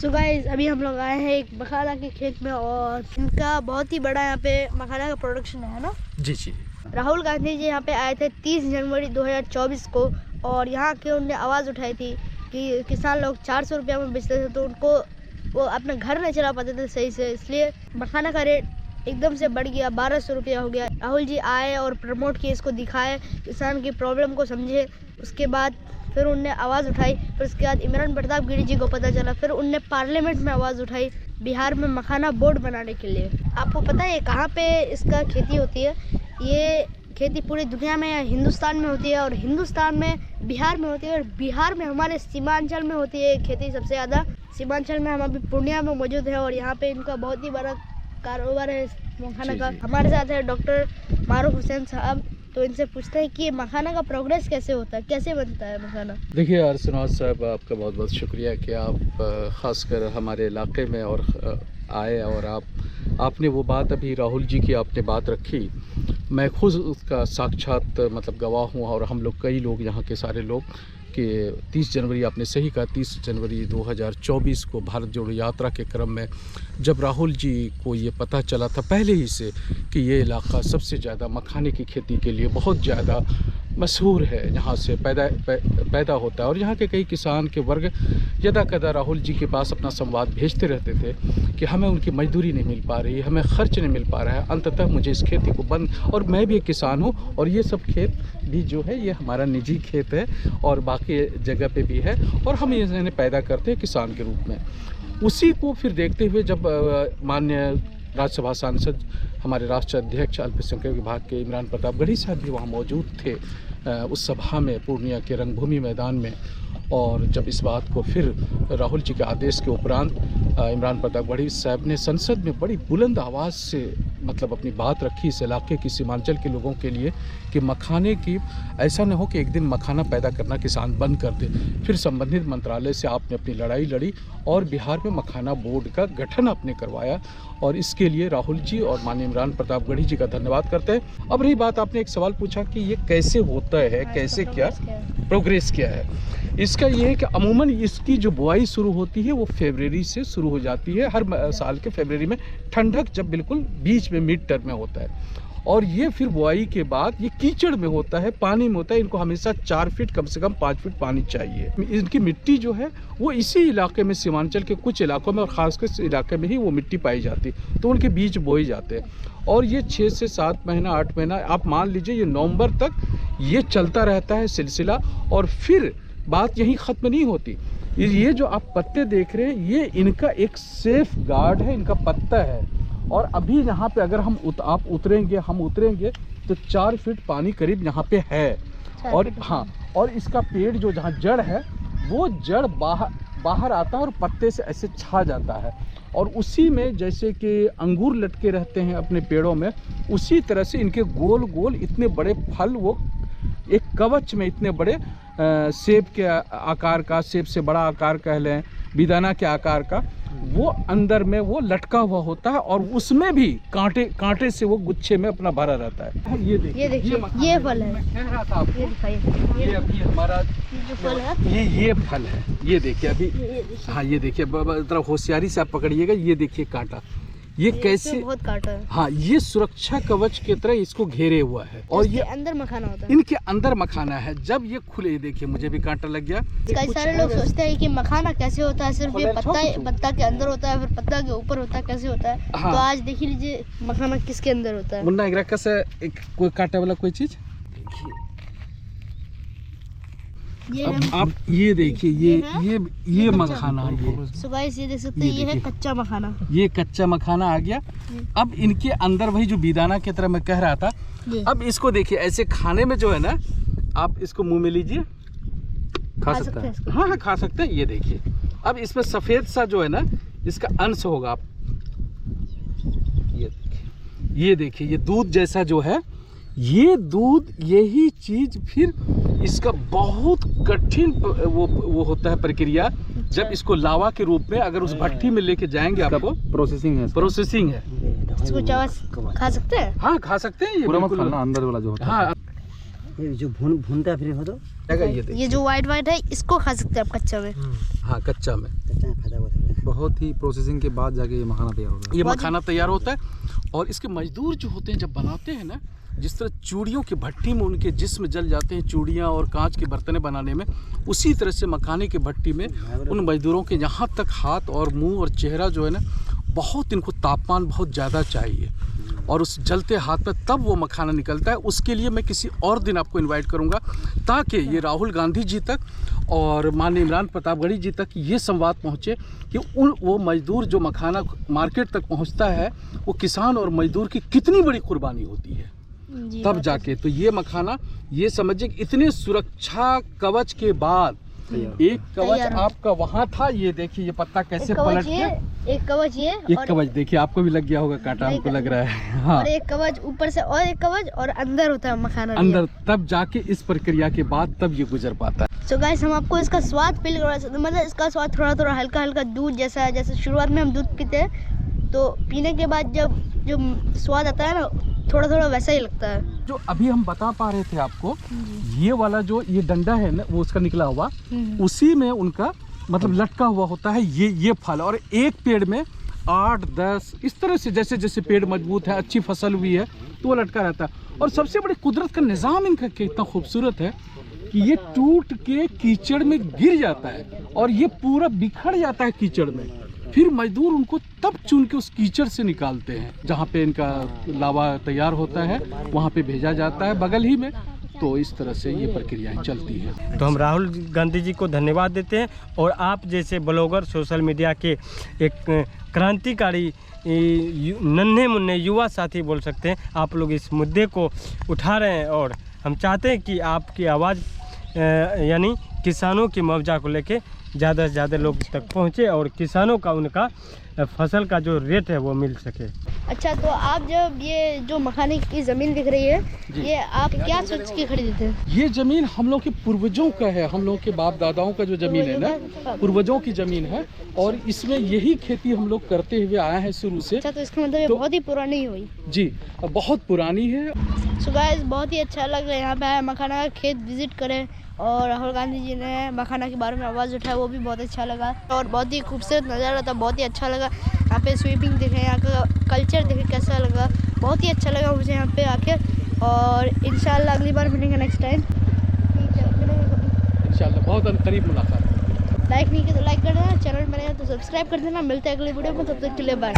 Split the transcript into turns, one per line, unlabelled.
So guys अभी हम लोग आए हैं एक मखाना के खेत में और इनका बहुत ही बड़ा यहाँ पे मखाना का प्रोडक्शन है ना
जी जी।
राहुल गांधी जी यहाँ पे आए थे 30 जनवरी 2024 को और यहाँ के उनने आवाज़ उठाई थी कि किसान लोग 400 रुपया में बेचते थे तो उनको वो अपना घर नहीं चला पाते थे सही से, इसलिए मखाना का रेट एकदम से बढ़ गया, 1200 रुपया हो गया। राहुल जी आए और प्रमोट किए, इसको दिखाए, किसान की प्रॉब्लम को समझे। उसके बाद फिर उनने आवाज़ उठाई, फिर उसके बाद इमरान प्रताप गिरी जी को पता चला, फिर उनने पार्लियामेंट में आवाज़ उठाई बिहार में मखाना बोर्ड बनाने के लिए। आपको पता है कहाँ पे इसका खेती होती है? ये खेती पूरी दुनिया में हिंदुस्तान में होती है और हिंदुस्तान में बिहार में होती है और बिहार में हमारे सीमांचल में होती है खेती सबसे ज़्यादा। सीमांचल में हम अभी पूर्णिया में मौजूद है और यहाँ पे इनका बहुत ही बड़ा कारोबार है मखाना का। हमारे साथ है डॉक्टर मारूफ हुसैन साहब, तो इनसे पूछते हैं कि मखाना का प्रोग्रेस कैसे होता है, कैसे बनता है मखाना।
देखिए अरसनवाज साहब, आपका बहुत बहुत शुक्रिया कि आप ख़ासकर हमारे इलाके में और आए और आपने वो बात अभी राहुल जी की आपने बात रखी, मैं खुद उसका साक्षात मतलब गवाह हूँ और हम लोग कई लोग यहाँ के सारे लोग कि 30 जनवरी आपने सही कहा, 30 जनवरी 2024 को भारत जोड़ो यात्रा के क्रम में जब राहुल जी को ये पता चला था पहले ही से कि ये इलाका सबसे ज़्यादा मखाने की खेती के लिए बहुत ज़्यादा मशहूर है, यहाँ से पैदा होता है और यहाँ के कई किसान के वर्ग यदा कदा राहुल जी के पास अपना संवाद भेजते रहते थे कि हमें उनकी मजदूरी नहीं मिल पा रही, हमें खर्च नहीं मिल पा रहा है, अंततः मुझे इस खेती को बंद, और मैं भी एक किसान हूँ और ये सब खेत भी जो है ये हमारा निजी खेत है और बाकी जगह पे भी है और हम इन्हें पैदा करते हैं किसान के रूप में। उसी को फिर देखते हुए जब माननीय राज्यसभा सांसद हमारे राष्ट्रीय अध्यक्ष अल्पसंख्यक विभाग के इमरान प्रताप गढ़ी साहब भी वहाँ मौजूद थे उस सभा में पूर्णिया के रंगभूमि मैदान में, और जब इस बात को फिर राहुल जी के आदेश के उपरांत इमरान प्रताप गढ़ी साहब ने संसद में बड़ी बुलंद आवाज़ से मतलब अपनी बात रखी इस इलाके की सीमांचल के लोगों के लिए कि मखाने की ऐसा न हो कि एक दिन मखाना पैदा करना किसान बंद कर दे। फिर संबंधित मंत्रालय से आपने अपनी लड़ाई लड़ी और बिहार में मखाना बोर्ड का गठन आपने करवाया और इसके लिए राहुल जी और माननीय इमरान प्रताप गढ़ी जी का धन्यवाद करते हैं। अब रही बात, आपने एक सवाल पूछा कि ये कैसे होता है, कैसे क्या प्रोग्रेस क्या है। इसका ये है कि अमूमन इसकी जो बुआई शुरू होती है वो फरवरी से शुरू हो जाती है, हर साल के फरवरी में, ठंडक जब बिल्कुल बीच में मिड टर्म में होता है और ये फिर बुआई के बाद ये कीचड़ में होता है, पानी में होता है। इनको हमेशा 4 फीट कम से कम 5 फीट पानी चाहिए। इनकी मिट्टी जो है वो इसी इलाके में, सीमांचल के कुछ इलाकों में और ख़ासकर इस इलाके में ही वो मिट्टी पाई जाती है, तो उनके बीज बोए जाते हैं और ये 6 से 7 महीना 8 महीना आप मान लीजिए ये नवंबर तक ये चलता रहता है सिलसिला। और फिर बात यहीं ख़त्म नहीं होती, ये जो आप पत्ते देख रहे हैं ये इनका एक सेफ गार्ड है, इनका पत्ता है। और अभी यहाँ पे अगर हम हम उतरेंगे तो 4 फीट पानी करीब यहाँ पे है और हाँ, और इसका पेड़ जो जहाँ जड़ है वो जड़ बाहर आता है और पत्ते से ऐसे छा जाता है और उसी में जैसे कि अंगूर लटके रहते हैं अपने पेड़ों में, उसी तरह से इनके गोल गोल इतने बड़े फल, वो एक कवच में इतने बड़े सेब के आकार का, सेब से बड़ा आकार कह लें, बेदाना के आकार का, वो अंदर में वो लटका हुआ होता है और उसमें भी कांटे से वो गुच्छे में अपना भरा रहता है। ये देखिए
ये फल है,
कह रहा था आपको, ये अभी हमारा
जो फल है
ये फल है, ये देखिए अभी, हाँ ये देखिए, जरा होशियारी से आप पकड़िएगा, ये देखिए कांटा, ये कैसे
बहुत कांटा है।
हाँ, ये सुरक्षा कवच की तरह इसको घेरे हुआ है और ये
अंदर मखाना होता है,
इनके अंदर मखाना है। जब ये खुले, देखिए मुझे भी कांटा लग गया।
कई सारे लोग सोचते हैं कि मखाना कैसे होता है, सिर्फ ये पत्ता के अंदर होता है, फिर पत्ता के ऊपर होता है, कैसे होता है। हाँ। तो आज देख लीजिए मखाना किसके अंदर होता है।
मुन्ना एक रखा से कोई कांटे वाला कोई चीज, अब आप ये देखिए, ये मखाना, ये
सो गाइस ये देख सकते हैं, ये है कच्चा मखाना,
ये कच्चा मखाना आ गया। अब इनके अंदर वही जो बेदाना की तरह मैं कह रहा था, अब इसको देखिए ऐसे खाने में जो है ना, आप इसको मुंह में लीजिए, खा सकते हैं। हाँ हाँ खा सकते हैं। ये देखिए अब इसमें सफेद सा जो है ना इसका अंश होगा, आप ये देखिए, ये दूध जैसा जो है, ये दूध, यही चीज फिर इसका बहुत कठिन वो होता है प्रक्रिया। जब इसको लावा के रूप में अगर उस भट्टी में लेके जाएंगे, आपको प्रोसेसिंग है।
इसको चावल खा सकते हैं?
हाँ खा सकते हैं। ये पूरा मखाना अंदर वाला जो होता है, हाँ
ये जो भूनता है फिर हो तो
ये जो व्हाइट है इसको खा सकते हैं आप कच्चा में।
हाँ कच्चा में।
फायदा होता है।
बहुत ही प्रोसेसिंग के बाद जाके ये मखाना तैयार होता है।
ये मखाना तैयार होता है और इसके मजदूर जो होते हैं जब बनाते हैं ना, जिस तरह चूड़ियों की भट्टी में उनके जिस्म जल जाते हैं चूड़ियाँ और कांच के बर्तनें बनाने में, उसी तरह से मखाने की भट्टी में उन मजदूरों के यहाँ तक हाथ और मुंह और चेहरा जो है ना, बहुत इनको तापमान बहुत ज़्यादा चाहिए और उस जलते हाथ में तब वो मखाना निकलता है। उसके लिए मैं किसी और दिन आपको इनवाइट करूँगा ताकि ये राहुल गांधी जी तक और माननीय इमरान प्रतापगढ़ी जी तक ये संवाद पहुँचे कि वो मजदूर जो मखाना मार्केट तक पहुँचता है वो किसान और मजदूर की कितनी बड़ी कुर्बानी होती है, तब जाके। तो ये मखाना ये समझिए कि इतने सुरक्षा कवच के बाद एक कवच आपका वहाँ था, ये देखिए ये पत्ता कैसे पलट के,
एक कवच ये
एक कवच देखिए आपको भी लग गया होगा कांटा, हमको लग रहा है। हाँ,
और एक कवच ऊपर से और एक कवच और अंदर होता है मखाना
अंदर, तब जाके इस प्रक्रिया के बाद तब ये गुजर पाता है।
सो गाइस, हम आपको इसका स्वाद फील करवा सकते हैं, मतलब इसका स्वाद थोड़ा थोड़ा हल्का हल्का दूध जैसा है। जैसे शुरुआत में हम दूध पीते हैं तो पीने के बाद जब जो स्वाद आता है ना, थोड़ा थोड़ा वैसा ही लगता है।
जो अभी हम बता पा रहे थे आपको, ये वाला जो ये डंडा है ना, वो उसका निकला हुआ, उसी में उनका मतलब लटका हुआ होता है ये फल। और एक पेड़ में 8-10 इस तरह से, जैसे जैसे पेड़ मजबूत है, अच्छी फसल हुई है, तो वो लटका रहता है। और सबसे बड़ी कुदरत का निज़ाम इनका कितना खूबसूरत है कि ये टूट के कीचड़ में गिर जाता है और ये पूरा बिखर जाता है कीचड़ में। फिर मजदूर उनको तब चुन के उस कीचड़ से निकालते हैं, जहाँ पे इनका लावा तैयार होता है वहाँ पे भेजा जाता है बगल ही में। तो इस तरह से ये प्रक्रियाएं चलती हैं।
तो हम राहुल गांधी जी को धन्यवाद देते हैं और आप जैसे ब्लॉगर, सोशल मीडिया के एक क्रांतिकारी नन्हे मुन्ने युवा साथी बोल सकते हैं, आप लोग इस मुद्दे को उठा रहे हैं और हम चाहते हैं कि आपकी आवाज़ यानी किसानों की मुआवजा को लेके ज़्यादा से ज़्यादा लोग तक पहुँचे और किसानों का उनका फसल का जो रेट है वो मिल सके।
अच्छा, तो आप जब ये जो मखाने की ज़मीन दिख रही है, ये आप क्या सोच के खरीदे थे?
ये ज़मीन हम लोग के पूर्वजों का है, हम लोग के बाप दादाओं का जो ज़मीन है ना, पूर्वजों की ज़मीन है और इसमें यही खेती हम लोग करते हुए आए हैं शुरू से।
अच्छा, तो इसका मतलब ये बहुत ही पुरानी हुई
जी, बहुत पुरानी है।
सो गाइस, बहुत ही अच्छा लग रहा है यहाँ पे आए, मखाना का खेत विजिट करें और राहुल गांधी जी ने मखाना के बारे में आवाज़ उठाया, वो भी बहुत अच्छा लगा और बहुत ही खूबसूरत नज़ारा था, बहुत ही अच्छा लगा। यहाँ पे स्वीपिंग देखें, यहाँ का कल्चर देखें कैसा लगा, बहुत ही अच्छा लगा मुझे यहाँ पे आके। और इंशाल्लाह अगली बार मिलेंगे नेक्स्ट टाइम,
इंशाल्लाह बहुत करीब मुलाकात।
लाइक नहीं किया तो लाइक कर देना, चैनल बनेगा तो सब्सक्राइब कर देना। मिलते हैं अगले वीडियो में, तब तक के लिए बाय।